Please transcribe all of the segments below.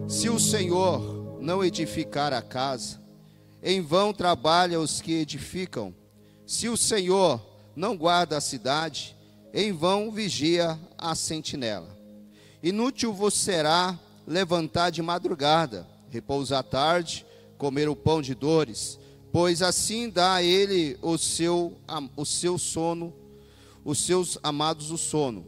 Se o Senhor não edificar a casa, em vão trabalham os que edificam. Se o Senhor não guarda a cidade, em vão vigia a sentinela. Inútil vos será levantar de madrugada, repousar à tarde, comer o pão de dores, pois assim dá a ele o seu sono, os seus amados o sono.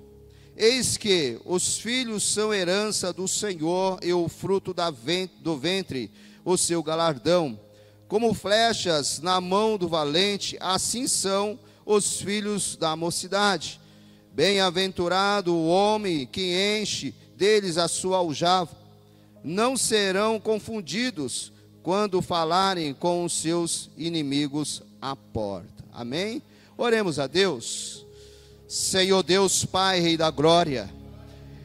Eis que os filhos são herança do Senhor, e o fruto do ventre, o seu galardão. Como flechas na mão do valente, assim são os filhos da mocidade. Bem-aventurado o homem que enche deles a sua aljava. Não serão confundidos quando falarem com os seus inimigos à porta. Amém? Oremos a Deus. Senhor Deus, Pai, Rei da Glória,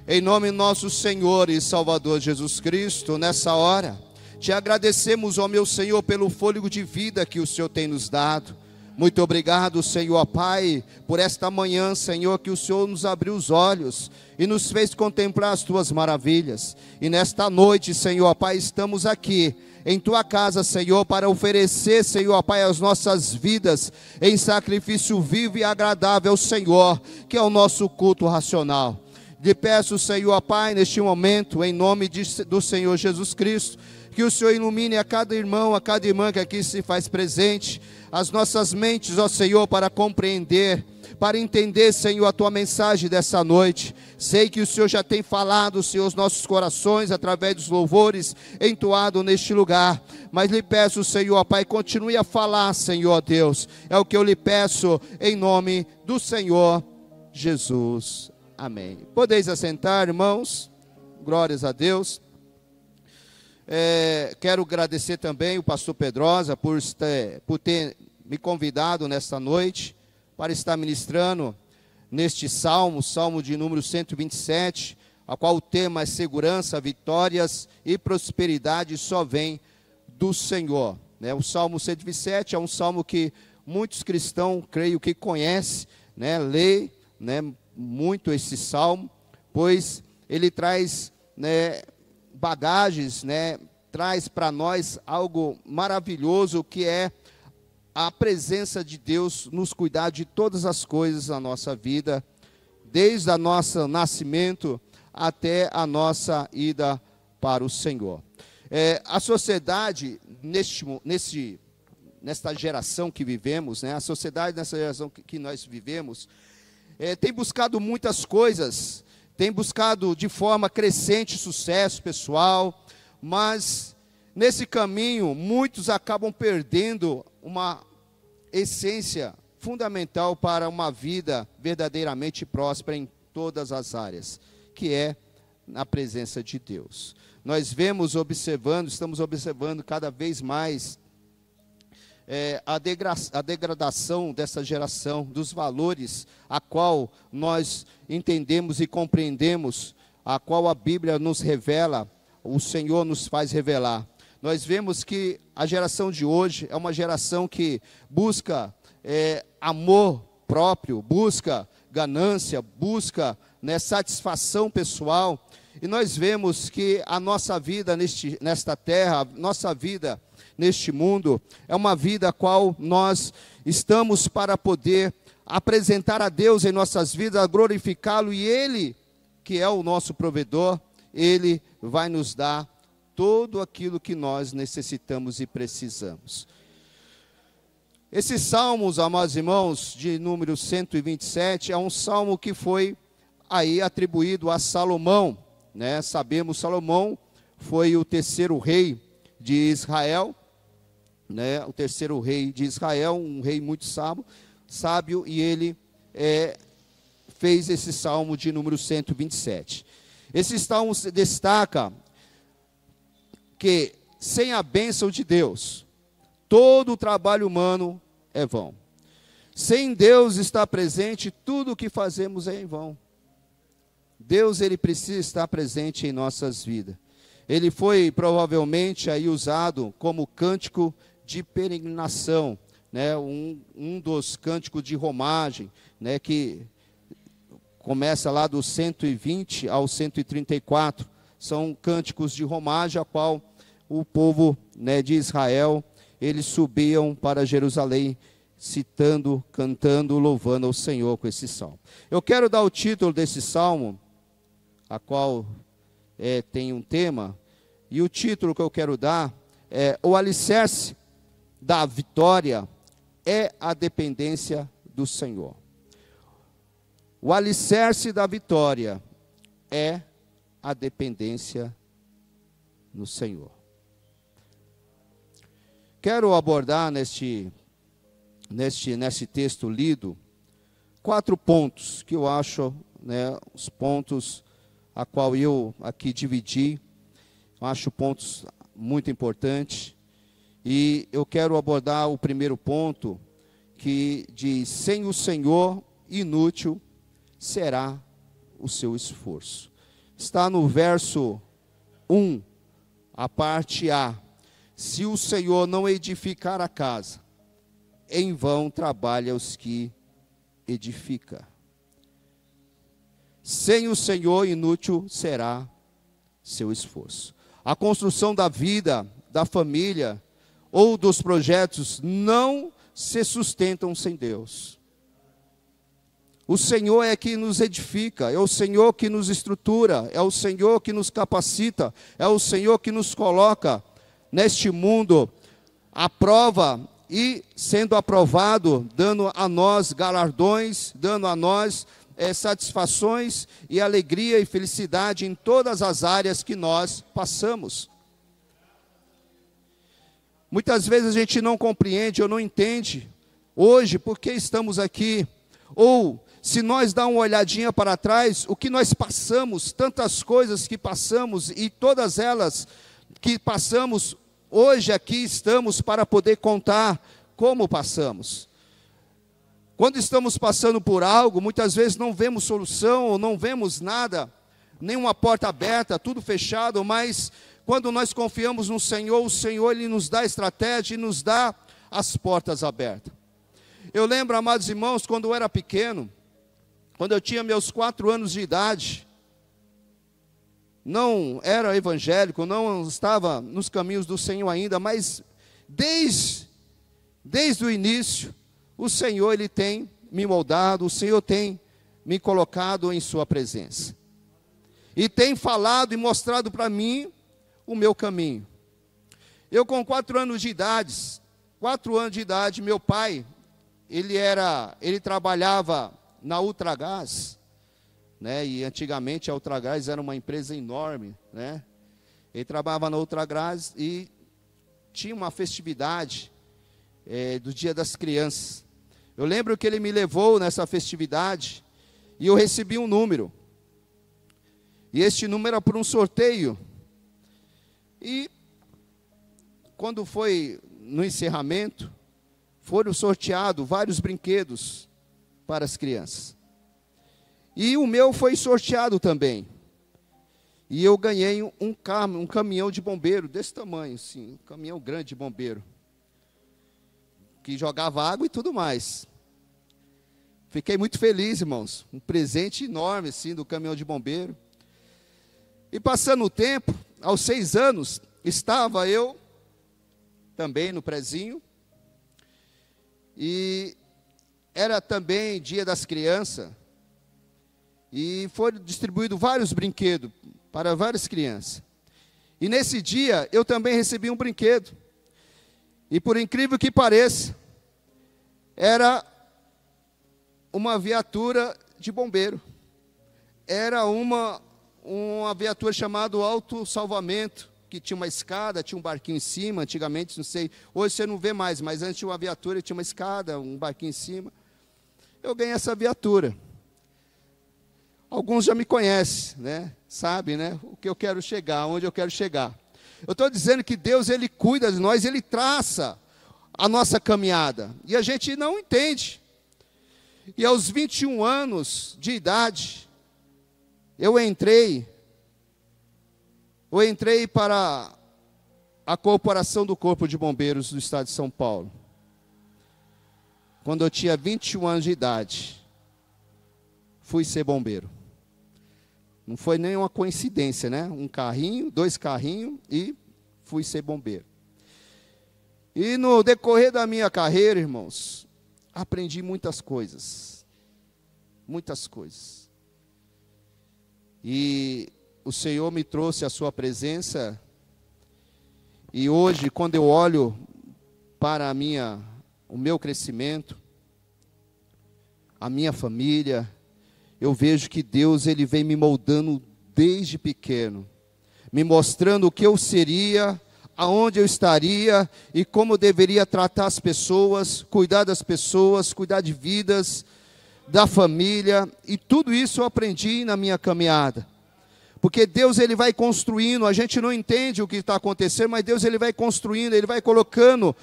em nome nosso Senhor e Salvador Jesus Cristo, nessa hora, te agradecemos, ó meu Senhor, pelo fôlego de vida que o Senhor tem nos dado. Muito obrigado, Senhor Pai, por esta manhã, Senhor, que o Senhor nos abriu os olhos e nos fez contemplar as tuas maravilhas. E nesta noite, Senhor Pai, estamos aqui em tua casa, Senhor, para oferecer, Senhor Pai, as nossas vidas em sacrifício vivo e agradável ao Senhor, que é o nosso culto racional. Lhe peço, Senhor Pai, neste momento, em nome do Senhor Jesus Cristo, que o Senhor ilumine a cada irmão, a cada irmã que aqui se faz presente, as nossas mentes, ó Senhor, para compreender, para entender, Senhor, a tua mensagem dessa noite. Sei que o Senhor já tem falado, Senhor, os nossos corações, através dos louvores entoados neste lugar, mas lhe peço, Senhor, Pai, continue a falar, Senhor Deus, é o que eu lhe peço, em nome do Senhor Jesus. Amém. Podeis assentar, irmãos, glórias a Deus. Quero agradecer também o pastor Pedrosa por ter me convidado nesta noite para estar ministrando neste salmo de número 127, a qual o tema é segurança, vitórias e prosperidade só vem do Senhor. O salmo 127 é um salmo que muitos cristãos, creio que conhecem, lê muito esse salmo, pois ele traz bagagens, traz para nós algo maravilhoso, que é a presença de Deus nos cuidar de todas as coisas na nossa vida, desde o nosso nascimento até a nossa ida para o Senhor. A sociedade, nesta geração que vivemos, a sociedade nessa geração que nós vivemos, tem buscado muitas coisas, tem buscado de forma crescente sucesso pessoal, mas nesse caminho muitos acabam perdendo uma essência fundamental para uma vida verdadeiramente próspera em todas as áreas, que é na presença de Deus. Nós estamos observando cada vez mais a degradação dessa geração, dos valores a qual nós entendemos e compreendemos, a qual a Bíblia nos revela, o Senhor nos faz revelar. Nós vemos que a geração de hoje é uma geração que busca amor próprio, busca ganância, busca satisfação pessoal, e nós vemos que a nossa vida nesta terra, a nossa vida neste mundo, é uma vida a qual nós estamos para poder apresentar a Deus em nossas vidas, glorificá-lo, e Ele, que é o nosso provedor, Ele vai nos dar tudo aquilo que nós necessitamos e precisamos. Esses salmos, amados irmãos, de número 127, é um salmo que foi aí atribuído a Salomão, Sabemos, Salomão foi o terceiro rei de Israel, o terceiro rei de Israel, um rei muito sábio, e ele fez esse salmo de número 127. Esse salmo destaca que sem a bênção de Deus, todo o trabalho humano é vão. Sem Deus estar presente, tudo o que fazemos é em vão. Deus, Ele precisa estar presente em nossas vidas. Ele foi provavelmente aí usado como cântico de peregrinação, um dos cânticos de romagem, que começa lá do 120 ao 134, são cânticos de romagem, a qual o povo, né, de Israel, eles subiam para Jerusalém, citando, cantando, louvando ao Senhor com esse salmo. Eu quero dar o título desse salmo, a qual tem um tema, e o título que eu quero dar é: o alicerce da vitória é a dependência do Senhor. O alicerce da vitória é a dependência no Senhor. Quero abordar nesse texto lido 4 pontos que eu acho, né, os pontos a qual eu aqui dividi, eu acho pontos muito importantes. E eu quero abordar o primeiro ponto, que diz: sem o Senhor, inútil será o seu esforço. Está no verso 1, a parte A. Se o Senhor não edificar a casa, em vão trabalha os que edificam. Sem o Senhor, inútil será seu esforço. A construção da vida, da família ou dos projetos não se sustentam sem Deus. O Senhor é que nos edifica, é o Senhor que nos estrutura, é o Senhor que nos capacita, é o Senhor que nos coloca neste mundo à prova e, sendo aprovado, dando a nós galardões, dando a nós satisfações e alegria e felicidade em todas as áreas que nós passamos. Muitas vezes a gente não compreende ou não entende hoje por que estamos aqui, ou se nós dá uma olhadinha para trás, o que nós passamos, tantas coisas que passamos, e todas elas que passamos, hoje aqui estamos para poder contar como passamos. Quando estamos passando por algo, muitas vezes não vemos solução, ou não vemos nada, nenhuma porta aberta, tudo fechado, mas quando nós confiamos no Senhor, o Senhor Ele nos dá estratégia e nos dá as portas abertas. Eu lembro, amados irmãos, quando eu era pequeno, quando eu tinha meus 4 anos de idade, não era evangélico, não estava nos caminhos do Senhor ainda, mas desde o início, o Senhor Ele tem me moldado, o Senhor tem me colocado em sua presença. E tem falado e mostrado para mim o meu caminho. Eu com 4 anos de idade, meu pai, ele trabalhava na Ultragás, né? E antigamente a Ultragás era uma empresa enorme, né? Ele trabalhava na Ultragás e tinha uma festividade do Dia das Crianças. Eu lembro que ele me levou nessa festividade e eu recebi um número. E este número era por um sorteio. E quando foi no encerramento, foram sorteados vários brinquedos para as crianças. E o meu foi sorteado também. E eu ganhei um caminhão de bombeiro desse tamanho, assim, um caminhão grande de bombeiro, que jogava água e tudo mais. Fiquei muito feliz, irmãos. Um presente enorme, assim, do caminhão de bombeiro. E passando o tempo, aos 6 anos, estava eu também no prezinho. E era também Dia das Crianças. E foram distribuídos vários brinquedos para várias crianças. E nesse dia, eu também recebi um brinquedo. E por incrível que pareça, era uma viatura de bombeiro. Era uma viatura chamada autossalvamento, que tinha uma escada, tinha um barquinho em cima, antigamente, não sei, hoje você não vê mais, mas antes tinha uma viatura, tinha uma escada, um barquinho em cima. Eu ganhei essa viatura. Alguns já me conhecem, né? Sabem, né? O que eu quero chegar, onde eu quero chegar. Eu estou dizendo que Deus, Ele cuida de nós, Ele traça a nossa caminhada. E a gente não entende. E aos 21 anos de idade, eu entrei para a corporação do Corpo de Bombeiros do Estado de São Paulo. Quando eu tinha 21 anos de idade, fui ser bombeiro. Não foi nenhuma coincidência, né? Um carrinho, 2 carrinhos e fui ser bombeiro. E no decorrer da minha carreira, irmãos, aprendi muitas coisas. Muitas coisas. E o Senhor me trouxe a sua presença. E hoje, quando eu olho para o meu crescimento, a minha família, eu vejo que Deus, Ele vem me moldando desde pequeno, me mostrando o que eu seria, aonde eu estaria e como eu deveria tratar as pessoas, cuidar das pessoas, cuidar de vidas, da família, e tudo isso eu aprendi na minha caminhada. Porque Deus, Ele vai construindo, a gente não entende o que está acontecendo, mas Deus, Ele vai construindo, Ele vai colocando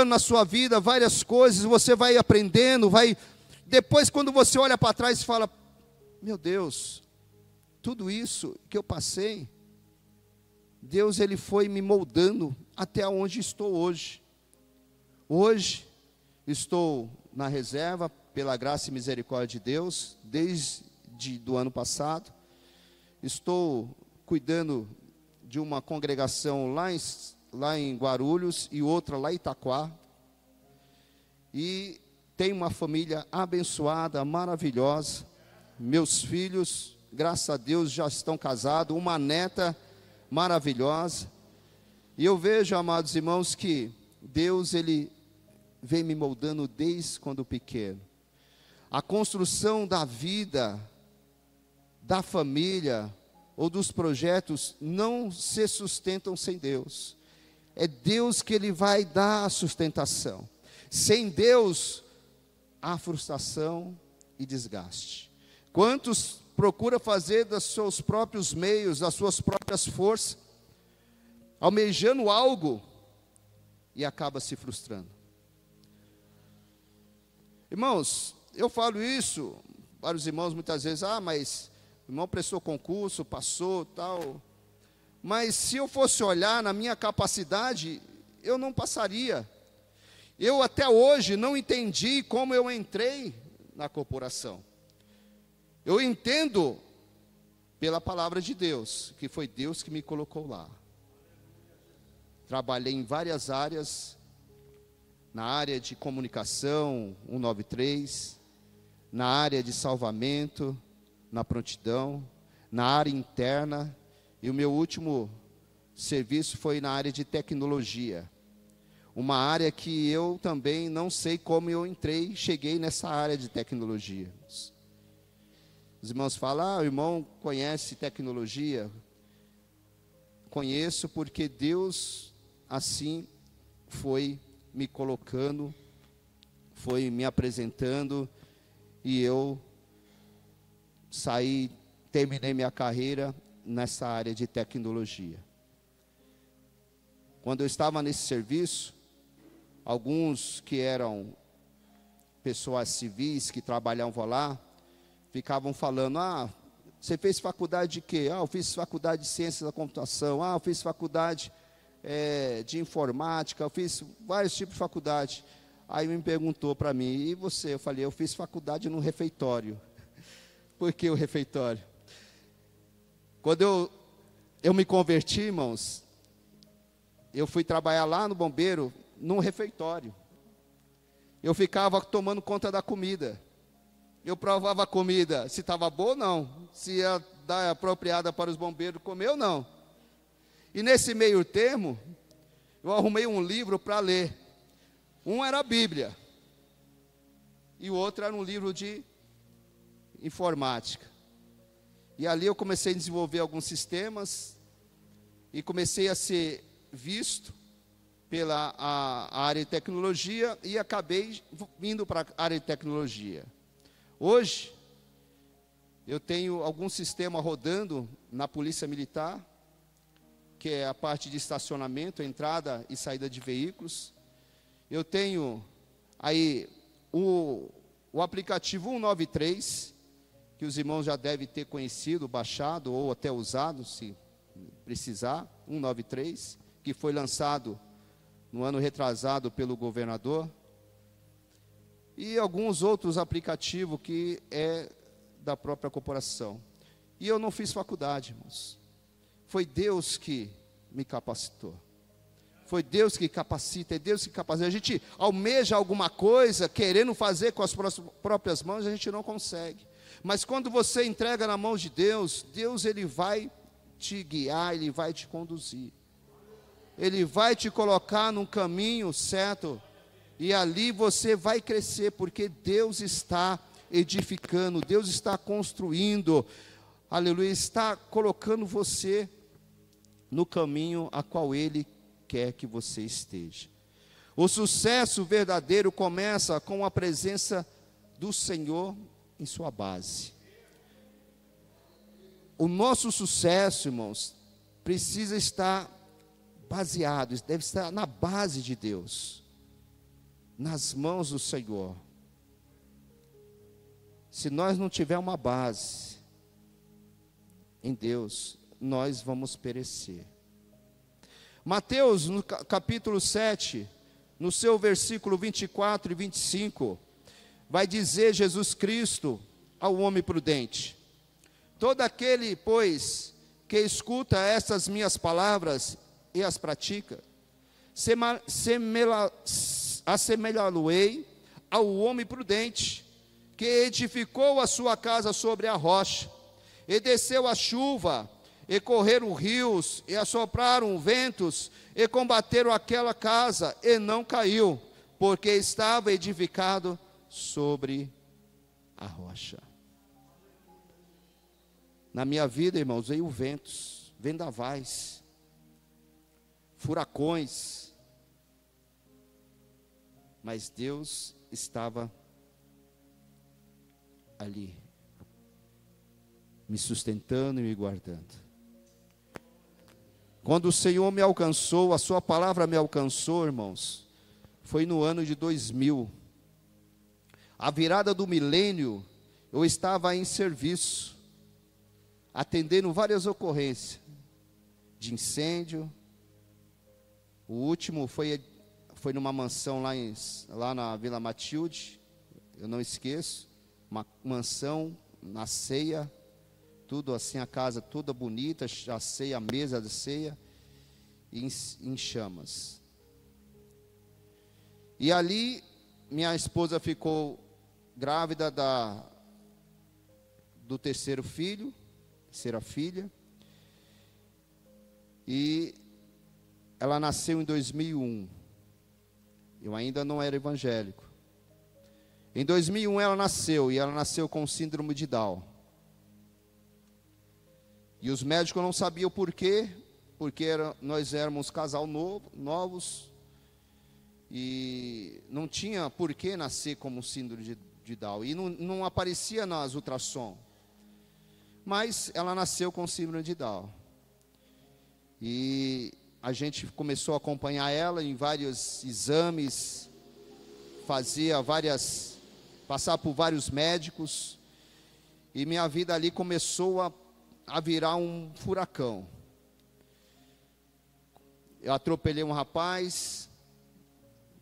na sua vida várias coisas, você vai aprendendo, depois quando você olha para trás e fala, meu Deus, tudo isso que eu passei, Deus, Ele foi me moldando até onde estou hoje. Hoje, estou na reserva, pela graça e misericórdia de Deus, desde do ano passado. Estou cuidando de uma congregação lá em Guarulhos e outra lá em Itaquá. E tenho uma família abençoada, maravilhosa. Meus filhos, graças a Deus, já estão casados. Uma neta maravilhosa. E eu vejo, amados irmãos, que Deus, Ele vem me moldando desde quando pequeno. A construção da vida, da família ou dos projetos não se sustentam sem Deus. É Deus que Ele vai dar a sustentação. Sem Deus, há frustração e desgaste. Quantos procuram fazer dos seus próprios meios, das suas próprias forças, almejando algo e acaba se frustrando? Irmãos, eu falo isso para os irmãos muitas vezes, mas o irmão prestou concurso, passou, tal. Mas se eu fosse olhar na minha capacidade, eu não passaria. Eu até hoje não entendi como eu entrei na corporação. Eu entendo pela palavra de Deus, que foi Deus que me colocou lá. Trabalhei em várias áreas, na área de comunicação, 193, na área de salvamento, na prontidão, na área interna, e o meu último serviço foi na área de tecnologia. Uma área que eu também não sei como eu cheguei nessa área de tecnologia. Os irmãos falam, o irmão conhece tecnologia. Conheço porque Deus assim foi me colocando, foi me apresentando, e eu terminei minha carreira nessa área de tecnologia. Quando eu estava nesse serviço, alguns que eram pessoas civis que trabalhavam lá, ficavam falando, você fez faculdade de quê? Eu fiz faculdade de ciências da computação, eu fiz faculdade de informática, eu fiz vários tipos de faculdade. Aí me perguntou para mim, e você? Eu falei, eu fiz faculdade no refeitório. Por que o refeitório? Quando eu me converti, irmãos, eu fui trabalhar lá no bombeiro, num refeitório. Eu ficava tomando conta da comida. Eu provava a comida, se estava boa ou não, se ia dar apropriada para os bombeiros comer ou não. E nesse meio termo, eu arrumei um livro para ler. Um era a Bíblia, e o outro era um livro de informática. E ali eu comecei a desenvolver alguns sistemas, e comecei a ser visto pela a área de tecnologia, e acabei indo para a área de tecnologia. Hoje, eu tenho algum sistema rodando na Polícia Militar, que é a parte de estacionamento, entrada e saída de veículos. Eu tenho aí o aplicativo 193, que os irmãos já devem ter conhecido, baixado ou até usado, se precisar, 193, que foi lançado no ano retrasado pelo governador. E alguns outros aplicativos que é da própria corporação. E eu não fiz faculdade, irmãos. Foi Deus que me capacitou. Foi Deus que capacita, é Deus que capacita. A gente almeja alguma coisa, querendo fazer com as próprias mãos, a gente não consegue. Mas quando você entrega na mão de Deus, Deus ele vai te guiar, ele vai te conduzir. Ele vai te colocar num caminho certo. E ali você vai crescer, porque Deus está edificando, Deus está construindo. Aleluia, está colocando você no caminho a qual Ele quer que você esteja. O sucesso verdadeiro começa com a presença do Senhor em sua base. O nosso sucesso, irmãos, precisa estar baseado, deve estar na base de Deus, nas mãos do Senhor. Se nós não tiver uma base em Deus, nós vamos perecer. Mateus, no capítulo 7, no seu versículo 24 e 25, vai dizer Jesus Cristo ao homem prudente: todo aquele, pois, que escuta estas minhas palavras e as pratica, assemelhá-lo-ei ao homem prudente, que edificou a sua casa sobre a rocha, e desceu a chuva, e correram rios, e assopraram ventos, e combateram aquela casa, e não caiu, porque estava edificado sobre a rocha. Na minha vida, irmãos, veio ventos, vendavais, furacões, mas Deus estava ali, me sustentando e me guardando. Quando o Senhor me alcançou, a sua palavra me alcançou, irmãos, foi no ano de 2000. A virada do milênio, eu estava em serviço, atendendo várias ocorrências de incêndio. O último foi numa mansão lá na Vila Matilde, eu não esqueço, uma mansão na ceia, tudo assim, a casa toda bonita, a ceia, a mesa de ceia, em chamas. E ali, minha esposa ficou grávida do terceira filha, e ela nasceu em 2001, eu ainda não era evangélico. Em 2001 ela nasceu com síndrome de Down. E os médicos não sabiam por quê, porque nós éramos casal novos, e não tinha por que nascer como síndrome de Down, e não aparecia nas ultrassom, mas ela nasceu com síndrome de Down, e a gente começou a acompanhar ela em vários exames, passar por vários médicos, e minha vida ali começou a virar um furacão. Eu atropelei um rapaz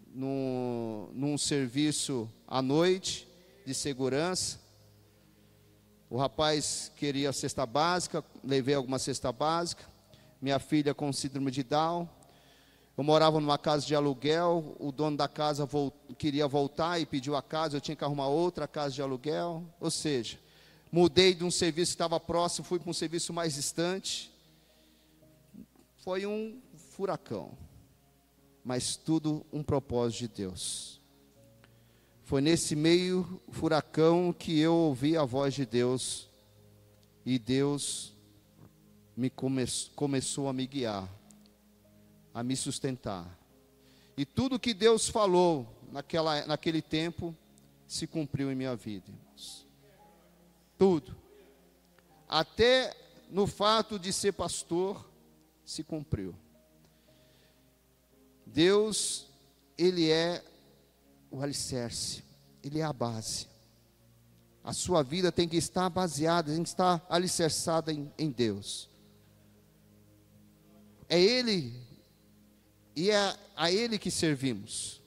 num serviço à noite de segurança. O rapaz queria cesta básica, levei alguma cesta básica. Minha filha com síndrome de Down. Eu morava numa casa de aluguel, o dono da casa queria voltar e pediu a casa, eu tinha que arrumar outra casa de aluguel. Ou seja, mudei de um serviço que estava próximo, fui para um serviço mais distante. Foi um furacão, mas tudo um propósito de Deus. Foi nesse meio furacão que eu ouvi a voz de Deus, e Deus começou a me guiar, a me sustentar. E tudo que Deus falou naquele tempo se cumpriu em minha vida, irmãos. Tudo, até no fato de ser pastor, se cumpriu. Deus, Ele é o alicerce, Ele é a base. A sua vida tem que estar baseada, tem que estar alicerçada em Deus. É Ele, e é a Ele que servimos.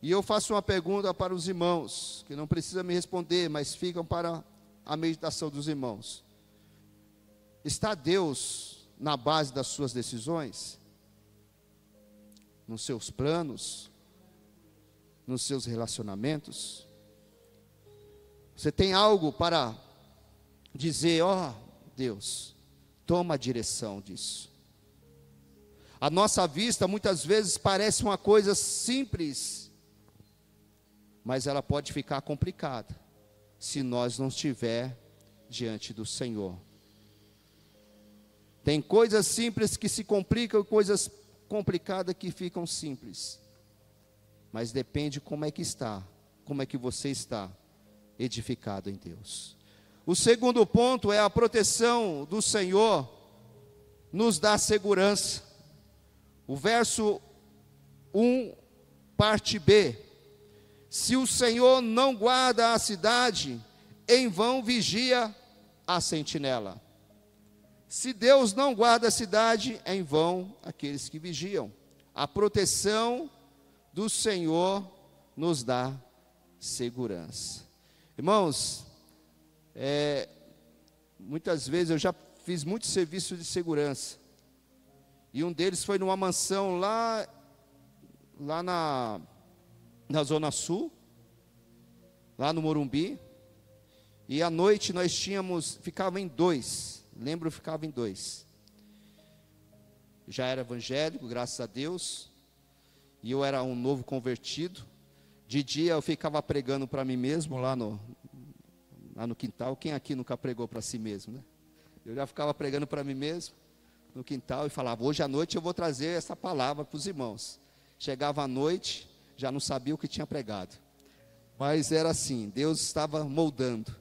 E eu faço uma pergunta para os irmãos, que não precisa me responder, mas ficam para a meditação dos irmãos. Está Deus na base das suas decisões? Nos seus planos? Nos seus relacionamentos? Você tem algo para dizer, ó Deus, toma a direção disso. A nossa vista muitas vezes parece uma coisa simples, mas ela pode ficar complicada, se nós não estiver diante do Senhor. Tem coisas simples que se complicam e coisas complicadas que ficam simples. Mas depende como é que está, como é que você está edificado em Deus. O segundo ponto é a proteção do Senhor nos dá segurança. O verso 1, parte B. Se o Senhor não guarda a cidade, em vão vigia a sentinela. Se Deus não guarda a cidade, em vão aqueles que vigiam. A proteção do Senhor nos dá segurança. Irmãos, muitas vezes eu já fiz muito serviço de segurança. E um deles foi numa mansão lá na Zona Sul, lá no Morumbi. E à noite nós ficava em dois. Lembro, ficava em dois. Já era evangélico, graças a Deus. E eu era um novo convertido. De dia eu ficava pregando para mim mesmo lá no quintal. Quem aqui nunca pregou para si mesmo, né? Eu já ficava pregando para mim mesmo no quintal e falava, hoje à noite eu vou trazer essa palavra para os irmãos. Chegava à noite, já não sabia o que tinha pregado. Mas era assim, Deus estava moldando.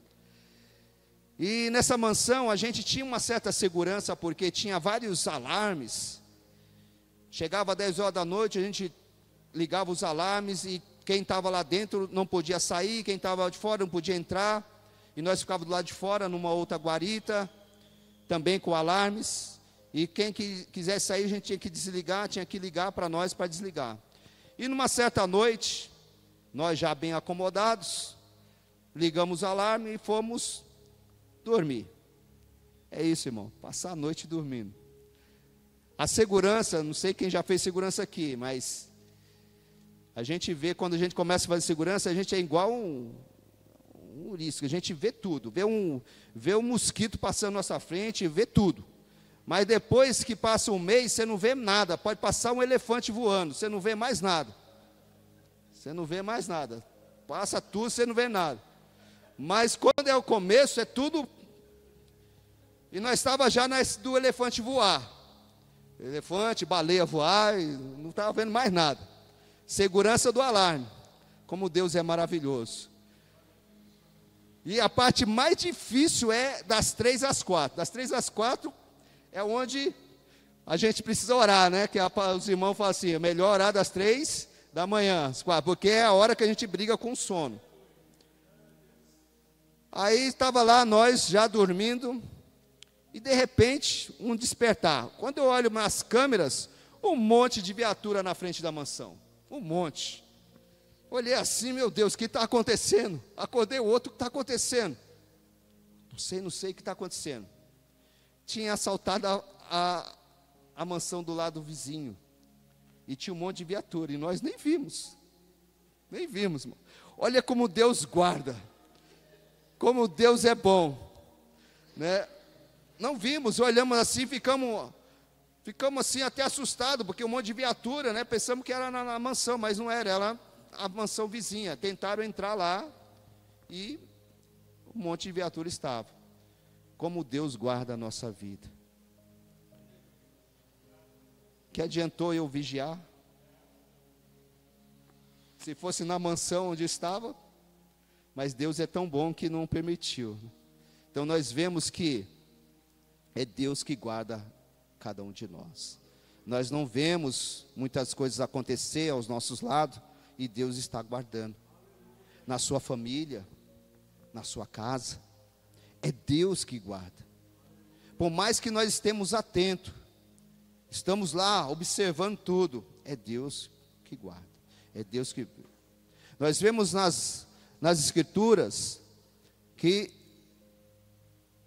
E nessa mansão a gente tinha uma certa segurança, porque tinha vários alarmes. Chegava às 10 horas da noite, a gente ligava os alarmes e quem estava lá dentro não podia sair, quem estava de fora não podia entrar. E nós ficávamos do lado de fora, numa outra guarita, também com alarmes. E quem quisesse sair, a gente tinha que desligar, tinha que ligar para nós para desligar. E numa certa noite, nós já bem acomodados, ligamos o alarme e fomos dormir. É isso, irmão, passar a noite dormindo. A segurança, não sei quem já fez segurança aqui, mas a gente vê, quando a gente começa a fazer segurança, a gente é igual um urisco, a gente vê tudo, vê um mosquito passando na nossa frente, vê tudo. Mas depois que passa um mês, você não vê nada, pode passar um elefante voando, você não vê mais nada. Você não vê mais nada, passa tudo, você não vê nada. Mas quando é o começo, é tudo. E nós estávamos já do elefante voar. Elefante, baleia voar, e não estava vendo mais nada. Segurança do alarme. Como Deus é maravilhoso. E a parte mais difícil é das 3 às 4. Das 3 às 4 é onde a gente precisa orar, né? Que os irmãos falam assim, é melhor orar das 3 da manhã, às 4, porque é a hora que a gente briga com o sono. Aí estava lá nós já dormindo, e de repente um despertar. Quando eu olho nas câmeras, um monte de viatura na frente da mansão, um monte. Olhei assim, meu Deus, o que está acontecendo? Acordei o outro, o que está acontecendo? Não sei o que está acontecendo. Tinha assaltado a mansão do lado vizinho, e tinha um monte de viatura, e nós nem vimos, irmão. Olha como Deus guarda. Como Deus é bom, né? Não vimos, olhamos assim, ficamos assim até assustados, porque um monte de viatura, né? Pensamos que era na mansão, mas não era a mansão vizinha. Tentaram entrar lá e um monte de viatura estava. Como Deus guarda a nossa vida. Que adiantou eu vigiar? Se fosse na mansão onde estava, mas Deus é tão bom que não permitiu. Então nós vemos que é Deus que guarda cada um de nós. Nós não vemos muitas coisas acontecer aos nossos lados, e Deus está guardando. Na sua família, na sua casa, é Deus que guarda. Por mais que nós estemos atentos, estamos lá observando tudo, é Deus que guarda. É Deus que... Nós vemos nas Escrituras que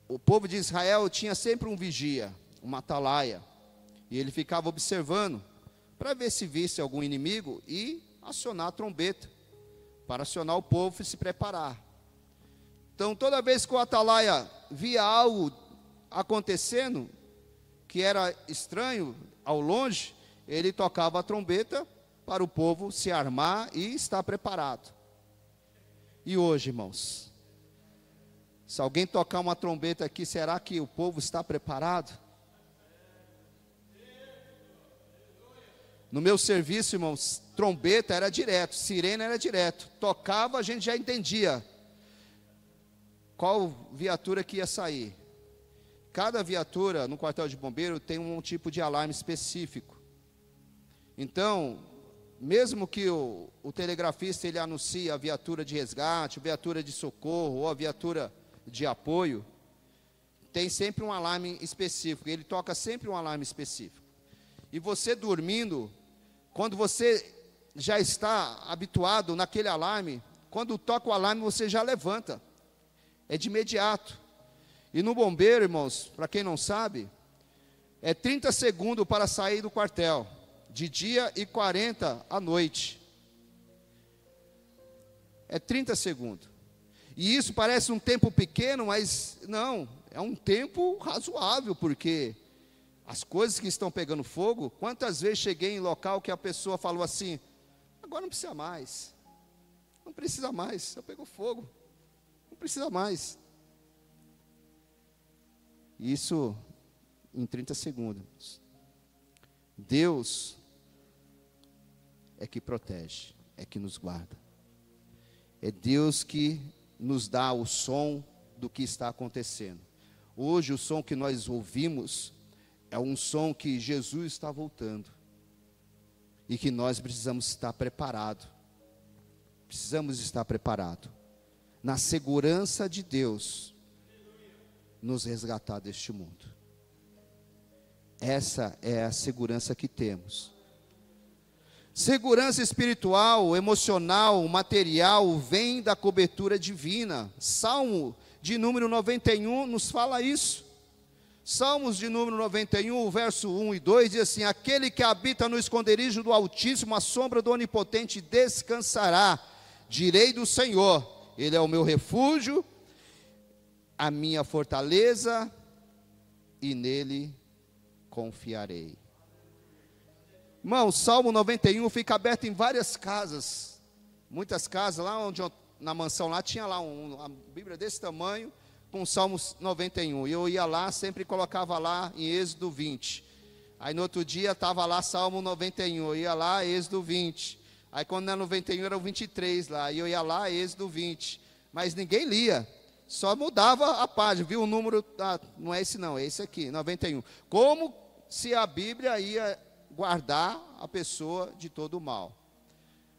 o povo de Israel tinha sempre um vigia, uma atalaia, e ele ficava observando, para ver se visse algum inimigo, e acionar a trombeta, para acionar o povo e se preparar. Então, toda vez que o atalaia via algo acontecendo, que era estranho, ao longe, ele tocava a trombeta, para o povo se armar e estar preparado. E hoje, irmãos, se alguém tocar uma trombeta aqui, será que o povo está preparado? No meu serviço, irmãos, trombeta era direto, sirene era direto. Tocava, a gente já entendia qual viatura que ia sair. Cada viatura no quartel de bombeiro tem um tipo de alarme específico. Então, mesmo que o telegrafista ele anuncie a viatura de resgate, a viatura de socorro ou a viatura de apoio, tem sempre um alarme específico, ele toca sempre um alarme específico. E você dormindo, quando você já está habituado naquele alarme, quando toca o alarme você já levanta, é de imediato. E no bombeiro, irmãos, para quem não sabe, é 30 segundos para sair do quartel, de dia, e 40 à noite. É 30 segundos. E isso parece um tempo pequeno, mas não, é um tempo razoável, porque as coisas que estão pegando fogo, quantas vezes cheguei em local que a pessoa falou assim, agora não precisa mais, não precisa mais, já pegou fogo, não precisa mais. Isso em 30 segundos. Deus é que protege, é que nos guarda. É Deus que nos dá o som do que está acontecendo. Hoje o som que nós ouvimos é um som que Jesus está voltando. E que nós precisamos estar preparados. Precisamos estar preparados. Na segurança de Deus, nos resgatar deste mundo. Essa é a segurança que temos. Segurança espiritual, emocional, material, vem da cobertura divina. Salmo de número 91 nos fala isso. Salmos de número 91, verso 1 e 2, diz assim, aquele que habita no esconderijo do Altíssimo, a sombra do Onipotente descansará. Direi do Senhor, Ele é o meu refúgio, a minha fortaleza, e nele confiarei. Irmão, Salmo 91 fica aberto em várias casas, muitas casas, lá onde na mansão lá tinha lá uma Bíblia desse tamanho, com Salmos 91, e eu ia lá, sempre colocava lá em Êxodo 20, aí no outro dia estava lá Salmo 91, eu ia lá, Êxodo 20, aí quando era 91 era o 23 lá, e eu ia lá, Êxodo 20, mas ninguém lia, só mudava a página, viu o número, não é esse não, é esse aqui, 91, como se a Bíblia ia guardar a pessoa de todo o mal.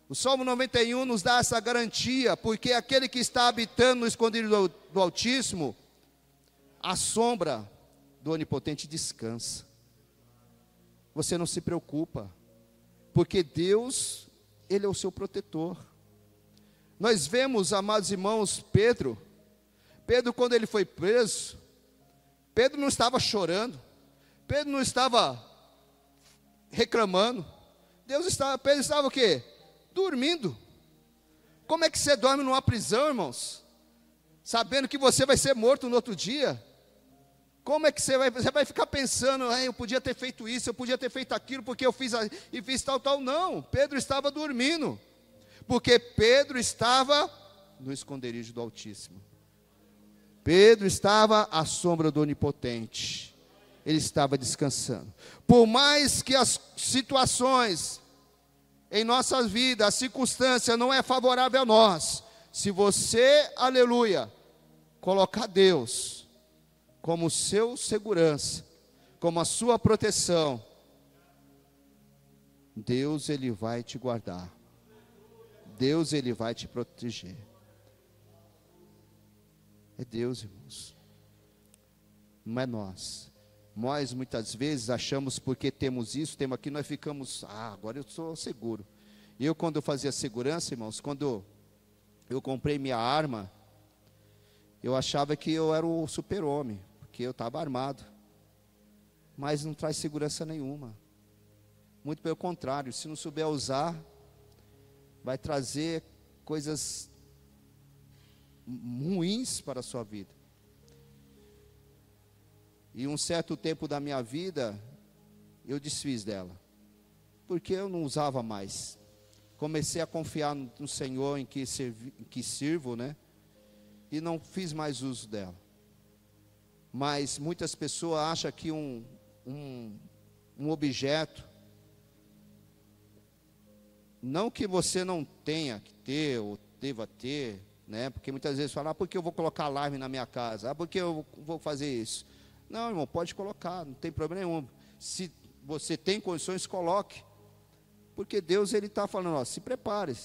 O Salmo 91 nos dá essa garantia, porque aquele que está habitando no esconderijo do Altíssimo, a sombra do Onipotente descansa. Você não se preocupa, porque Deus, Ele é o seu protetor. Nós vemos, amados irmãos, Pedro, quando ele foi preso, Pedro não estava chorando, Pedro não estava reclamando, Pedro estava o quê? Dormindo. Como é que você dorme numa prisão, irmãos? Sabendo que você vai ser morto no outro dia? Como é que você vai ficar pensando, eu podia ter feito isso, eu podia ter feito aquilo, porque eu fiz tal. Não, Pedro estava dormindo, porque Pedro estava no esconderijo do Altíssimo. Pedro estava à sombra do Onipotente. Ele estava descansando. Por mais que as situações em nossas vidas, a circunstância não é favorável a nós, se você, aleluia, colocar Deus como seu segurança, como a sua proteção, Deus, Ele vai te guardar, Deus, Ele vai te proteger. É Deus, irmãos, não é nós. Nós muitas vezes achamos, porque temos isso, temos aqui, nós ficamos, agora eu sou seguro. E eu, quando eu fazia segurança, irmãos, quando eu comprei minha arma, Eu achava que eu era o super-homem, porque eu estava armado. Mas não traz segurança nenhuma. Muito pelo contrário, se não souber usar, vai trazer coisas ruins para a sua vida. E um certo tempo da minha vida, eu desfiz dela, porque eu não usava mais. Comecei a confiar no Senhor em que sirvo, né? E não fiz mais uso dela. Mas muitas pessoas acham que um objeto, não que você não tenha que ter ou deva ter, né? Porque muitas vezes falam, por que eu vou colocar alarme na minha casa? Por que eu vou fazer isso? Não, irmão, pode colocar, não tem problema nenhum. Se você tem condições, coloque. Porque Deus, Ele está falando, ó, se prepare,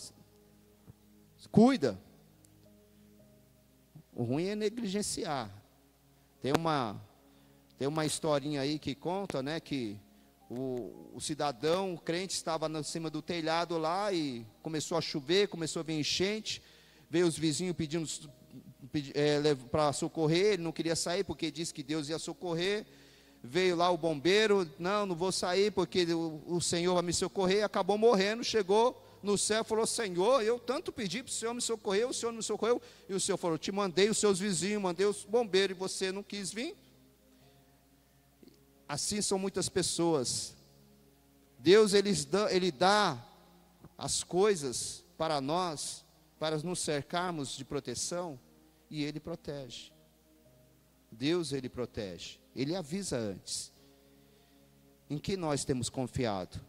cuida. O ruim é negligenciar. Tem uma historinha aí que conta, né, que o cidadão, o crente, estava em cima do telhado lá e começou a chover, começou a vir enchente, veio os vizinhos pedindo para socorrer, ele não queria sair porque disse que Deus ia socorrer. Veio lá o bombeiro, não vou sair porque o Senhor vai me socorrer, acabou morrendo, chegou no céu e falou, Senhor, eu tanto pedi para o Senhor me socorrer, o Senhor não me socorreu, e o Senhor falou, te mandei os seus vizinhos, mandei os bombeiros, e você não quis vir. Assim são muitas pessoas. Deus, Ele dá as coisas para nós, para nos cercarmos de proteção, e Ele protege. Deus, Ele protege. Ele avisa antes. Em que nós temos confiado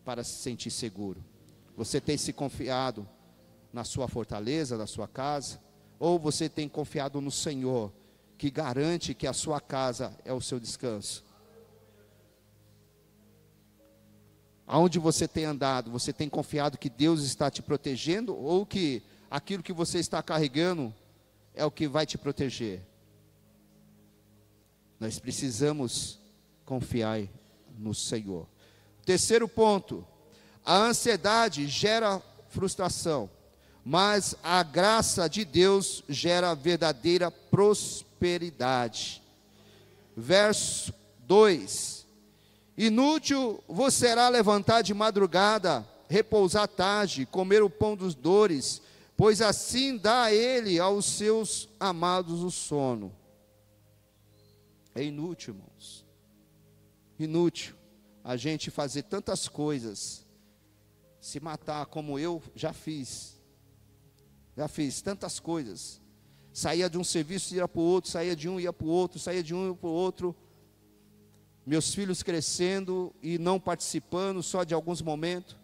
para se sentir seguro? Você tem se confiado na sua fortaleza, na sua casa? Ou você tem confiado no Senhor, que garante que a sua casa é o seu descanso? Aonde você tem andado, você tem confiado que Deus está te protegendo? Ou que aquilo que você está carregando é o que vai te proteger? Nós precisamos confiar no Senhor. Terceiro ponto, a ansiedade gera frustração, mas a graça de Deus gera verdadeira prosperidade. Verso 2: inútil vos será levantar de madrugada, repousar tarde, comer o pão dos dores, pois assim dá ele aos seus amados o sono. É inútil, irmãos, inútil a gente fazer tantas coisas, se matar como eu já fiz tantas coisas, saía de um serviço e ia para o outro, saía de um e ia para o outro, saía de um e ia para o outro, meus filhos crescendo e não participando só de alguns momentos.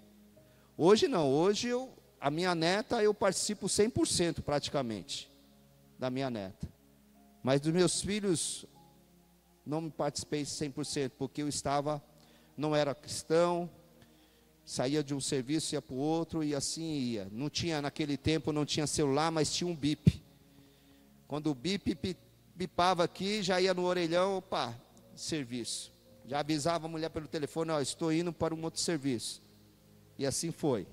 Hoje não, hoje a minha neta eu participo 100% praticamente, da minha neta, mas dos meus filhos não me participei 100%, porque eu não era cristão, saía de um serviço, ia para o outro, e assim ia. Não tinha, naquele tempo, não tinha celular, mas tinha um bip. Quando o bip bipava aqui, já ia no orelhão, opa, serviço. Já avisava a mulher pelo telefone, ó, estou indo para um outro serviço. E assim foi.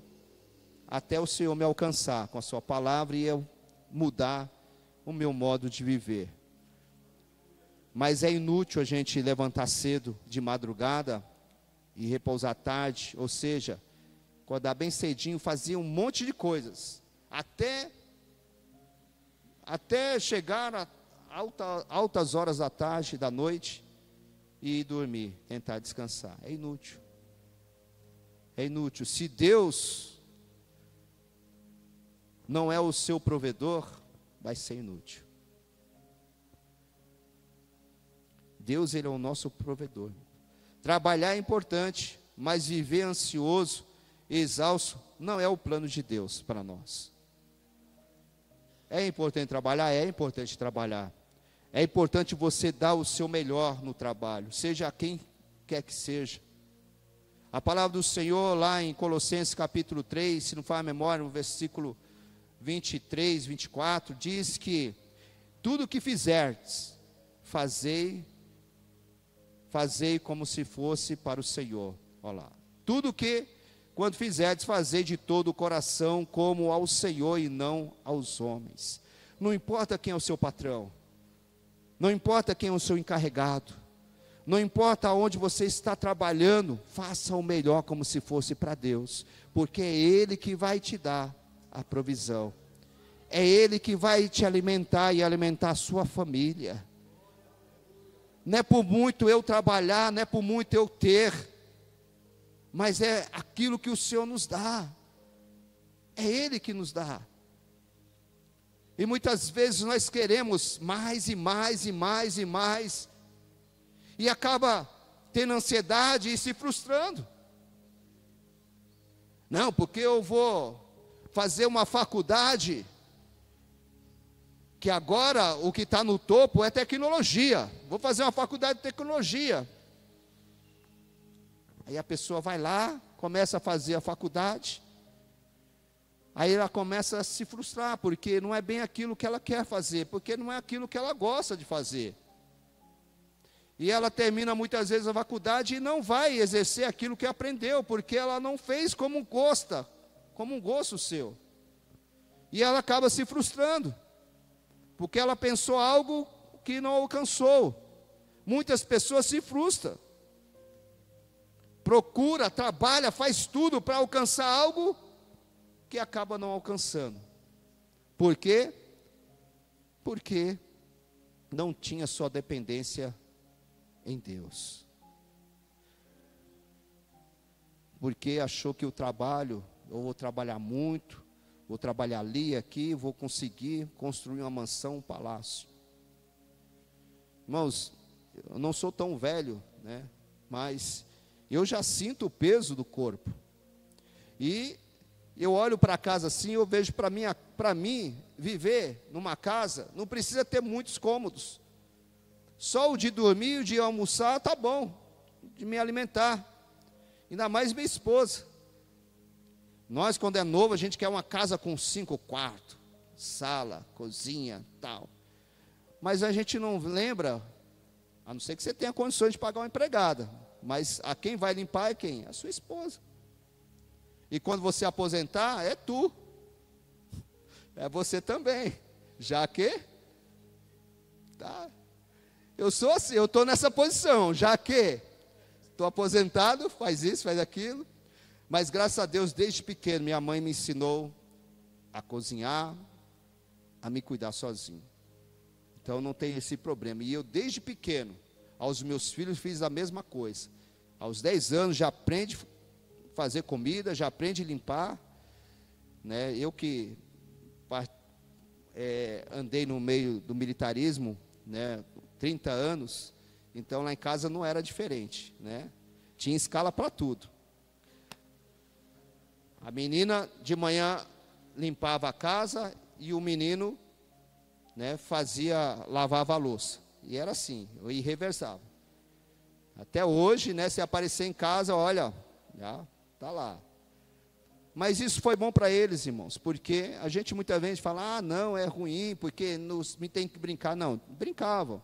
Até o Senhor me alcançar com a sua palavra e eu mudar o meu modo de viver. Mas é inútil a gente levantar cedo de madrugada e repousar tarde, ou seja, acordar bem cedinho, fazer um monte de coisas, até chegar a altas horas da tarde, da noite, e ir dormir, tentar descansar. É inútil. É inútil. Se Deus não é o seu provedor, vai ser inútil. Deus, Ele é o nosso provedor. Trabalhar é importante, mas viver ansioso, exausto, não é o plano de Deus para nós. É importante trabalhar? É importante trabalhar. É importante você dar o seu melhor no trabalho, seja quem quer que seja. A palavra do Senhor lá em Colossenses capítulo 3, se não faz a memória, no versículo 23, 24, diz que tudo o que fizerdes, fazei como se fosse para o Senhor. Olha lá. Tudo que quando fizerdes, fazei de todo o coração como ao Senhor e não aos homens. Não importa quem é o seu patrão, não importa quem é o seu encarregado, não importa onde você está trabalhando, faça o melhor como se fosse para Deus, porque é Ele que vai te dar a provisão, é Ele que vai te alimentar e alimentar a sua família. Não é por muito eu trabalhar, não é por muito eu ter, mas é aquilo que o Senhor nos dá, é Ele que nos dá. E muitas vezes nós queremos mais e mais e mais e mais, e acaba tendo ansiedade e se frustrando. Não, porque eu vou fazer uma faculdade, que agora o que está no topo é tecnologia, vou fazer uma faculdade de tecnologia. Aí a pessoa vai lá, começa a fazer a faculdade, aí ela começa a se frustrar, porque não é bem aquilo que ela quer fazer, porque não é aquilo que ela gosta de fazer. E ela termina muitas vezes a faculdade e não vai exercer aquilo que aprendeu, porque ela não fez como gosta, como um gosto seu. E ela acaba se frustrando, porque ela pensou algo que não alcançou. Muitas pessoas se frustram. Procura, trabalha, faz tudo para alcançar algo que acaba não alcançando. Por quê? Porque não tinha sua dependência em Deus. Porque achou que o trabalho, eu vou trabalhar muito, vou trabalhar ali, aqui, vou conseguir construir uma mansão, um palácio. Irmãos, eu não sou tão velho, né? Mas eu já sinto o peso do corpo. E eu olho para a casa assim, eu vejo para mim, viver numa casa, não precisa ter muitos cômodos. Só o de dormir, o de almoçar, tá bom, de me alimentar. Ainda mais minha esposa. Nós, quando é novo, a gente quer uma casa com 5 quartos, sala, cozinha, tal. Mas a gente não lembra, a não ser que você tenha condições de pagar uma empregada. Mas a quem vai limpar é quem? A sua esposa. E quando você aposentar, é tu. É você também. Já que? Tá. Eu sou assim, eu estou nessa posição. Já que estou aposentado, faz isso, faz aquilo. Mas graças a Deus, desde pequeno, minha mãe me ensinou a cozinhar, a me cuidar sozinho. Então não tem esse problema. E eu desde pequeno, aos meus filhos fiz a mesma coisa. Aos 10 anos já aprende a fazer comida, já aprende a limpar, né? Eu que andei no meio do militarismo, né, 30 anos, então lá em casa não era diferente, né? Tinha escala para tudo. A menina de manhã limpava a casa e o menino, né, lavava a louça. E era assim, eu irreversável. Até hoje, né, se aparecer em casa, olha, já está lá. Mas isso foi bom para eles, irmãos, porque a gente muitas vezes fala, não, é ruim, porque me tem que brincar. Não, brincavam,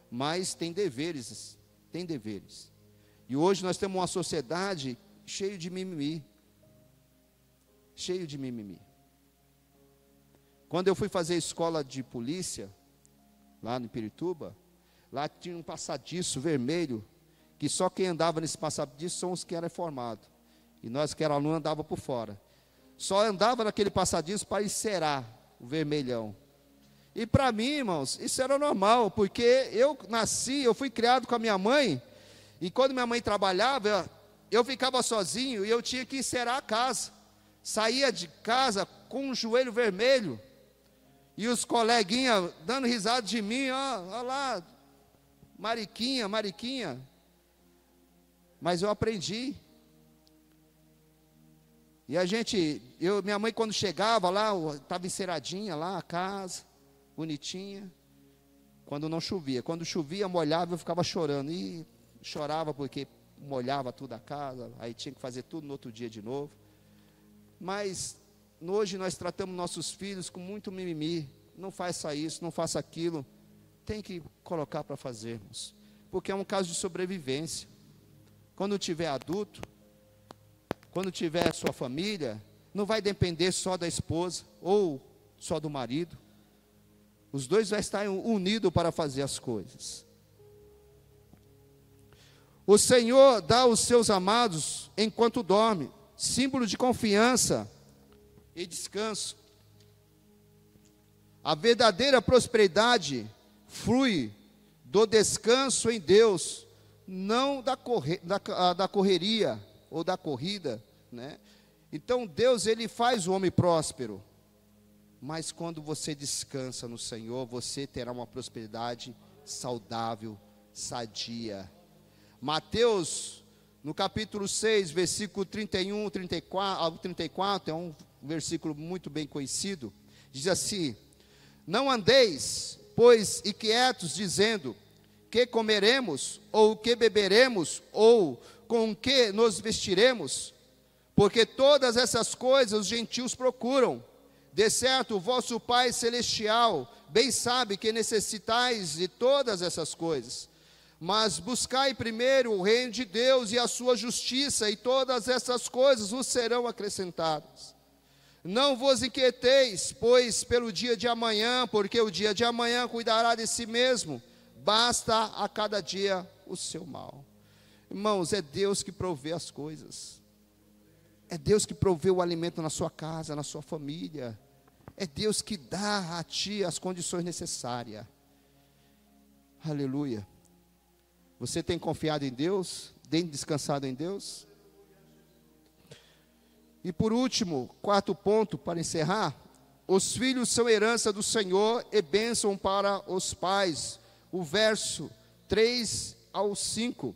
mas tem deveres, tem deveres. E hoje nós temos uma sociedade cheia de mimimi. Cheio de mimimi. Quando eu fui fazer escola de polícia, lá no Pirituba, lá tinha um passadiço vermelho, que só quem andava nesse passadiço são os que eram formados. E nós que era aluno andava por fora. Só andava naquele passadiço para encerar o vermelhão. E para mim, irmãos, isso era normal, porque eu fui criado com a minha mãe, e quando minha mãe trabalhava, eu ficava sozinho e eu tinha que encerar a casa. Saía de casa com um joelho vermelho, e os coleguinhas dando risada de mim, ó lá, Mariquinha, Mariquinha. Mas eu aprendi. E minha mãe quando chegava lá, estava enceradinha lá, a casa, bonitinha. Quando não chovia. Quando chovia, molhava, eu ficava chorando. E chorava porque molhava tudo a casa, aí tinha que fazer tudo no outro dia de novo. Mas hoje nós tratamos nossos filhos com muito mimimi. Não faça isso, não faça aquilo. Tem que colocar para fazermos. Porque é um caso de sobrevivência. Quando tiver adulto, quando tiver sua família, não vai depender só da esposa ou só do marido. Os dois vão estar unidos para fazer as coisas. O Senhor dá aos seus amados enquanto dorme, símbolo de confiança e descanso. A verdadeira prosperidade flui do descanso em Deus, não da correria ou da corrida, né? Então Deus, Ele faz o homem próspero, mas quando você descansa no Senhor, você terá uma prosperidade saudável, sadia. Mateus, no capítulo 6, versículo 31 ao 34, é um versículo muito bem conhecido, diz assim: não andeis, pois, inquietos, dizendo, que comeremos, ou que beberemos, ou com que nos vestiremos? Porque todas essas coisas os gentios procuram. De certo, o vosso Pai Celestial bem sabe que necessitais de todas essas coisas. Mas buscai primeiro o reino de Deus e a sua justiça, e todas essas coisas vos serão acrescentadas. Não vos inquieteis, pois, pelo dia de amanhã, porque o dia de amanhã cuidará de si mesmo. Basta a cada dia o seu mal. Irmãos, é Deus que provê as coisas. É Deus que provê o alimento na sua casa, na sua família. É Deus que dá a ti as condições necessárias. Aleluia. Você tem confiado em Deus? Tem descansado em Deus? E por último, quarto ponto para encerrar: os filhos são herança do Senhor e bênção para os pais. O verso 3 ao 5.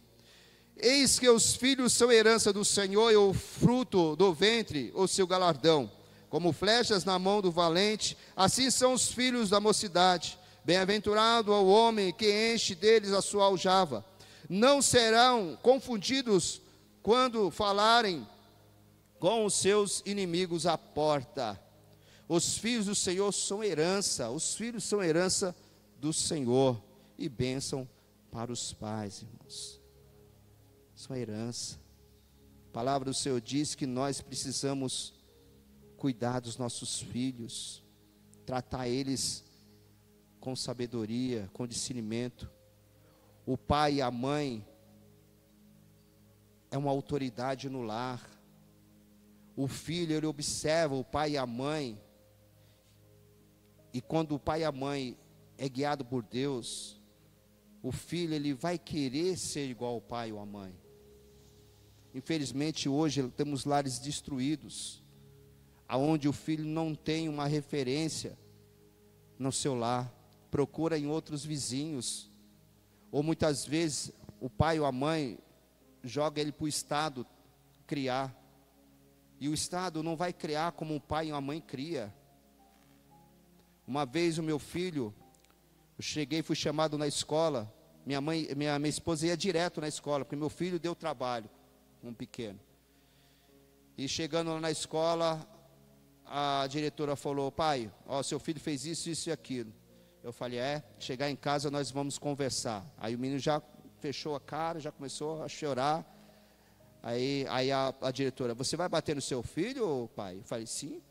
Eis que os filhos são herança do Senhor, e o fruto do ventre o seu galardão. Como flechas na mão do valente, assim são os filhos da mocidade. Bem-aventurado ao homem que enche deles a sua aljava. Não serão confundidos quando falarem com os seus inimigos à porta. Os filhos do Senhor são herança, os filhos são herança do Senhor, e bênção para os pais, irmãos. Sua herança. A palavra do Senhor diz que nós precisamos cuidar dos nossos filhos, tratar eles com sabedoria, com discernimento. O pai e a mãe é uma autoridade no lar. O filho, ele observa o pai e a mãe, e quando o pai e a mãe é guiado por Deus, o filho, ele vai querer ser igual ao pai ou à mãe. Infelizmente hoje temos lares destruídos, aonde o filho não tem uma referência no seu lar, procura em outros vizinhos, ou muitas vezes o pai ou a mãe joga ele para o Estado criar, e o Estado não vai criar como o pai ou a mãe cria. Uma vez o meu filho, eu cheguei, fui chamado na escola, minha esposa ia direto na escola, porque meu filho deu trabalho, um pequeno. E chegando lá na escola, a diretora falou: pai, ó, seu filho fez isso, isso e aquilo. Eu falei: chegar em casa nós vamos conversar. Aí o menino já fechou a cara, já começou a chorar. Aí a diretora: você vai bater no seu filho, pai? Eu falei: sim,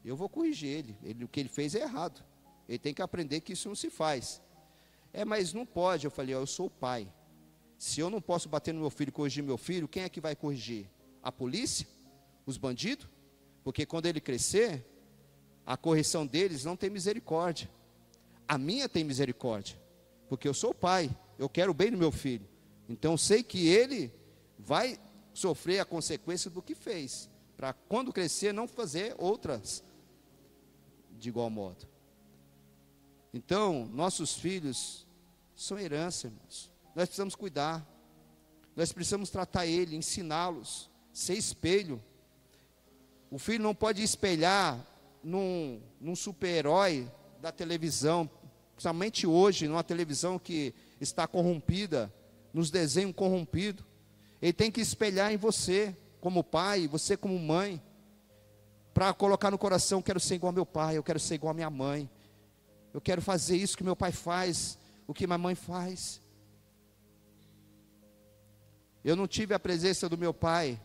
eu vou corrigir ele. O que ele fez é errado. Ele tem que aprender que isso não se faz. Mas não pode. Eu falei: eu sou o pai. Se eu não posso bater no meu filho e corrigir meu filho, quem é que vai corrigir? A polícia? Os bandidos? Porque quando ele crescer, a correção deles não tem misericórdia. A minha tem misericórdia, porque eu sou o pai, eu quero o bem do meu filho. Então eu sei que ele vai sofrer a consequência do que fez, para quando crescer não fazer outras de igual modo. Então, nossos filhos são herança, irmãos. Nós precisamos cuidar, nós precisamos tratar ele, ensiná-los, ser espelho. O filho não pode espelhar num super-herói da televisão, principalmente hoje, numa televisão que está corrompida, nos desenhos corrompidos. Ele tem que espelhar em você, como pai, você como mãe, para colocar no coração: eu quero ser igual ao meu pai, eu quero ser igual à minha mãe, eu quero fazer isso que meu pai faz, o que minha mãe faz. Eu não tive a presença do meu pai,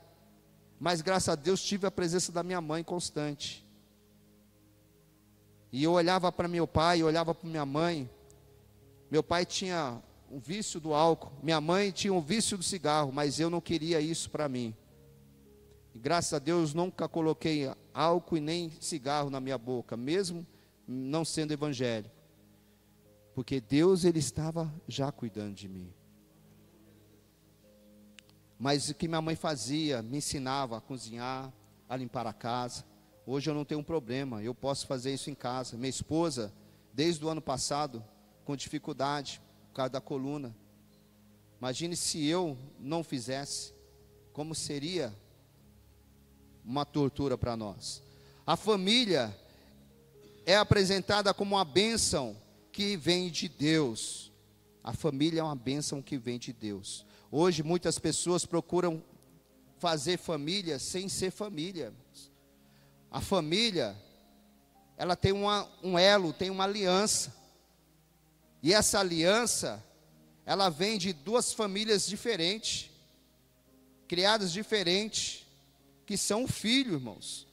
Mas graças a Deus tive a presença da minha mãe constante. E eu olhava para meu pai, eu olhava para minha mãe. Meu pai tinha um vício do álcool, minha mãe tinha um vício do cigarro, mas eu não queria isso para mim. E graças a Deus nunca coloquei álcool e nem cigarro na minha boca, mesmo não sendo evangélico. Porque Deus, Ele estava já cuidando de mim. Mas o que minha mãe fazia, me ensinava a cozinhar, a limpar a casa. Hoje eu não tenho um problema, eu posso fazer isso em casa. Minha esposa, desde o ano passado, com dificuldade, por causa da coluna. Imagine se eu não fizesse, como seria uma tortura para nós. A família é apresentada como uma bênção que vem de Deus. A família é uma bênção que vem de Deus. Hoje muitas pessoas procuram fazer família sem ser família. A família, ela tem um elo, tem uma aliança. E essa aliança, ela vem de duas famílias diferentes, criadas diferentes, que são o filho, irmãos.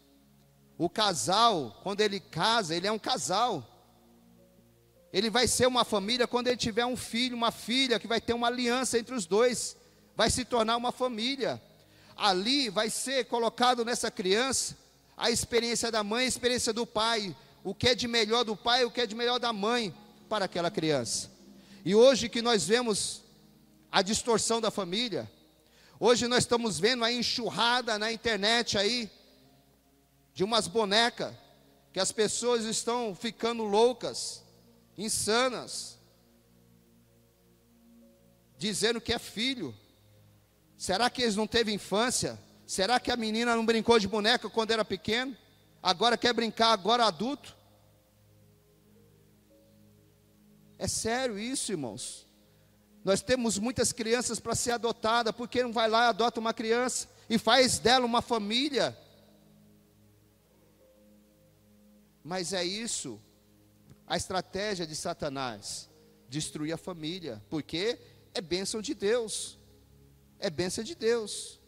O casal, quando ele casa, ele é um casal. Ele vai ser uma família quando ele tiver um filho, uma filha, que vai ter uma aliança entre os dois. Vai se tornar uma família. Ali vai ser colocado nessa criança a experiência da mãe, a experiência do pai. O que é de melhor do pai, o que é de melhor da mãe para aquela criança. E hoje que nós vemos a distorção da família, hoje nós estamos vendo a enxurrada na internet aí, de umas bonecas, que as pessoas estão ficando loucas, insanas, dizendo que é filho. Será que eles não teve infância? Será que a menina não brincou de boneca quando era pequeno? Agora quer brincar, agora adulto? É sério isso, irmãos. Nós temos muitas crianças para ser adotadas. Por que não vai lá e adota uma criança e faz dela uma família? Mas é isso, a estratégia de Satanás, destruir a família, porque é bênção de Deus, é bênção de Deus.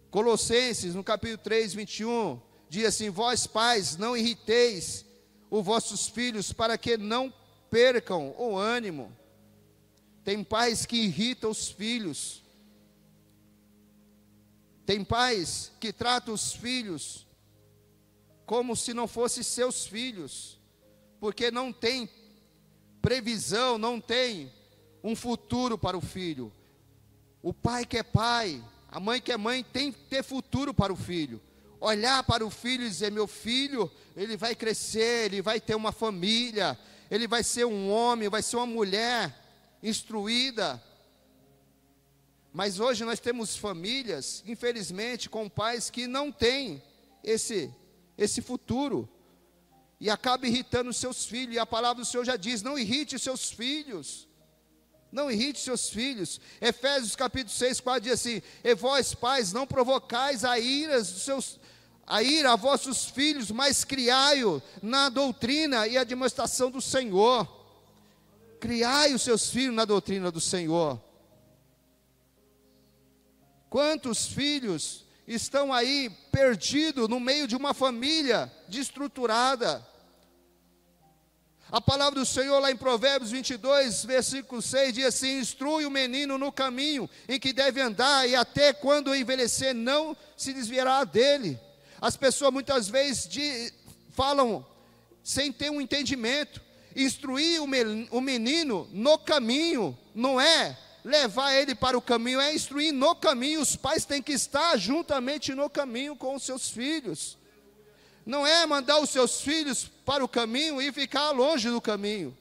Colossenses, no capítulo 3, 21, diz assim: vós pais, não irriteis os vossos filhos, para que não percam o ânimo. Tem pais que irritam os filhos, tem pais que tratam os filhos como se não fossem seus filhos, porque não tem previsão, não tem um futuro para o filho. O pai que é pai, a mãe que é mãe, tem que ter futuro para o filho. Olhar para o filho e dizer: meu filho, ele vai crescer, ele vai ter uma família, ele vai ser um homem, vai ser uma mulher instruída. Mas hoje nós temos famílias, infelizmente, com pais que não têm esse futuro, e acaba irritando os seus filhos. E a palavra do Senhor já diz: não irrite os seus filhos, não irrite seus filhos. Efésios capítulo 6, 4 diz assim: e vós pais, não provocais a ira a vossos filhos, mas criai-o na doutrina e admoestação do Senhor. Criai os seus filhos na doutrina do Senhor. Quantos filhos estão aí perdidos no meio de uma família desestruturada? A palavra do Senhor lá em Provérbios 22, versículo 6, diz assim: instrui o menino no caminho em que deve andar, e até quando envelhecer não se desviará dele. As pessoas muitas vezes falam sem ter um entendimento. Instruir o menino no caminho não é levar ele para o caminho, é instruir no caminho. Os pais têm que estar juntamente no caminho com os seus filhos. Não é mandar os seus filhos para o caminho e ficar longe do caminho.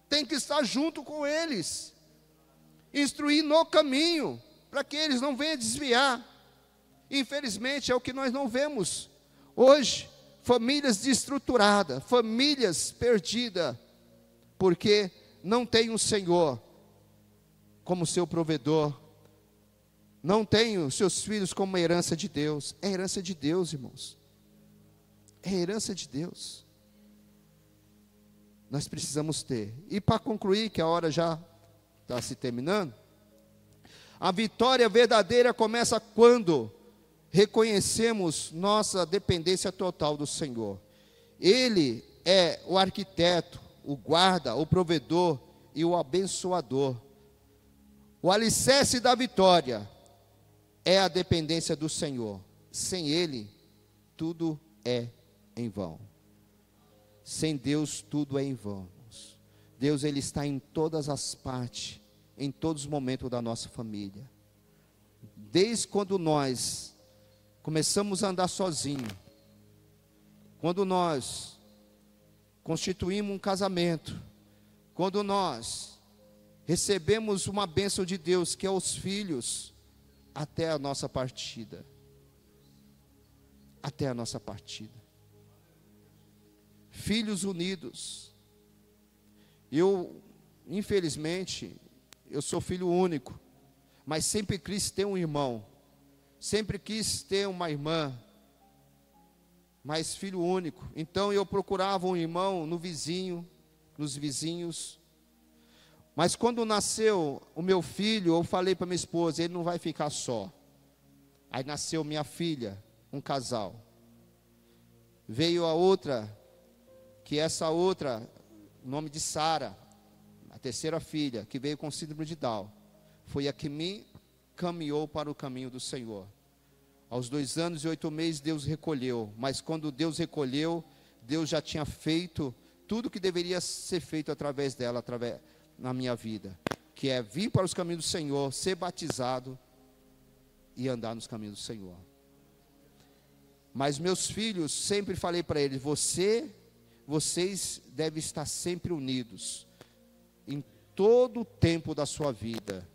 Tem que estar junto com eles. Instruir no caminho, para que eles não venham desviar. Infelizmente é o que nós não vemos hoje. Famílias desestruturadas, famílias perdidas, porque não tem o Senhor como seu provedor, não tem os seus filhos como uma herança de Deus. É herança de Deus, irmãos, é herança de Deus. Nós precisamos ter. E para concluir, que a hora já está se terminando, a vitória verdadeira começa quando reconhecemos nossa dependência total do Senhor. Ele é o arquiteto, o guarda, o provedor e o abençoador. O alicerce da vitória é a dependência do Senhor. Sem Ele, tudo é em vão. Sem Deus, tudo é em vão. Deus, Ele está em todas as partes, em todos os momentos da nossa família. Desde quando nós começamos a andar sozinhos, quando nós constituímos um casamento, quando nós recebemos uma bênção de Deus, que é os filhos, até a nossa partida. Até a nossa partida. Filhos unidos. Eu, infelizmente, eu sou filho único, mas sempre quis ter um irmão, sempre quis ter uma irmã, mas filho único. Então eu procurava um irmão no vizinho, nos vizinhos. Mas quando nasceu o meu filho, eu falei para minha esposa, ele não vai ficar só. Aí nasceu minha filha, um casal. Veio a outra, que essa outra, o nome de Sara, a terceira filha, que veio com síndrome de Down. Foi a que me caminhou para o caminho do Senhor. Aos 2 anos e 8 meses, Deus recolheu. Mas quando Deus recolheu, Deus já tinha feito tudo que deveria ser feito através dela, na minha vida. Que é vir para os caminhos do Senhor, ser batizado e andar nos caminhos do Senhor. Mas meus filhos, sempre falei para eles, vocês devem estar sempre unidos, em todo o tempo da sua vida.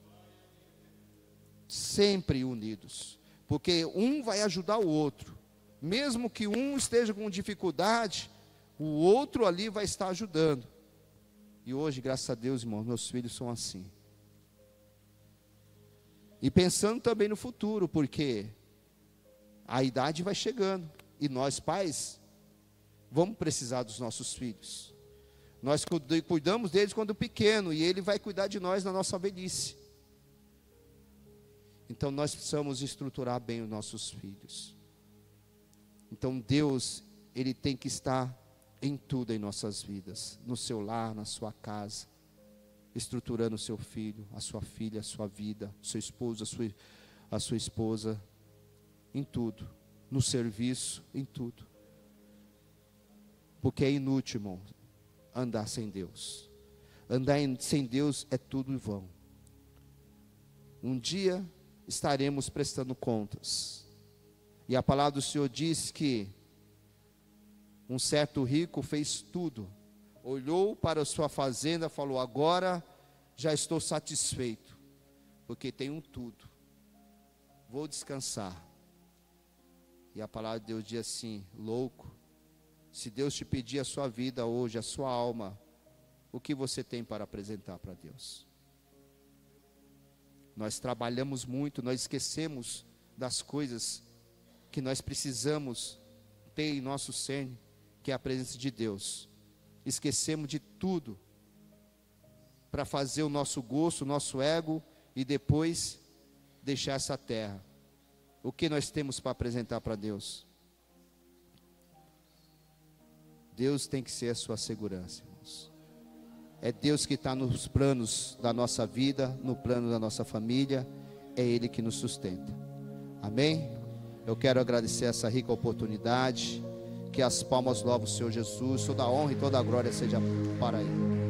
Sempre unidos. Porque um vai ajudar o outro. Mesmo que um esteja com dificuldade, o outro ali vai estar ajudando. E hoje, graças a Deus, irmãos, meus filhos são assim. E pensando também no futuro, porque a idade vai chegando. E nós, pais, vamos precisar dos nossos filhos. Nós cuidamos deles quando pequeno, e Ele vai cuidar de nós na nossa velhice. Então nós precisamos estruturar bem os nossos filhos. Então Deus, Ele tem que estar em tudo em nossas vidas. No seu lar, na sua casa. Estruturando o seu filho, a sua filha, a sua vida, o seu esposo, a sua esposa. Em tudo. No serviço, em tudo. Porque é inútil, irmão, andar sem Deus. Andar sem Deus é tudo em vão. Um dia estaremos prestando contas. E a palavra do Senhor diz que um certo rico fez tudo. Olhou para a sua fazenda e falou, agora já estou satisfeito, porque tenho tudo. Vou descansar. E a palavra de Deus diz assim, louco, se Deus te pedir a sua vida hoje, a sua alma, o que você tem para apresentar para Deus? Nós trabalhamos muito, nós esquecemos das coisas que nós precisamos ter em nosso ser, que é a presença de Deus. Esquecemos de tudo para fazer o nosso gosto, o nosso ego e depois deixar essa terra. O que nós temos para apresentar para Deus? Deus tem que ser a sua segurança, irmãos. É Deus que está nos planos da nossa vida, no plano da nossa família. É Ele que nos sustenta. Amém? Eu quero agradecer essa rica oportunidade. Que as palmas louvam o Senhor Jesus. Toda a honra e toda a glória seja para Ele.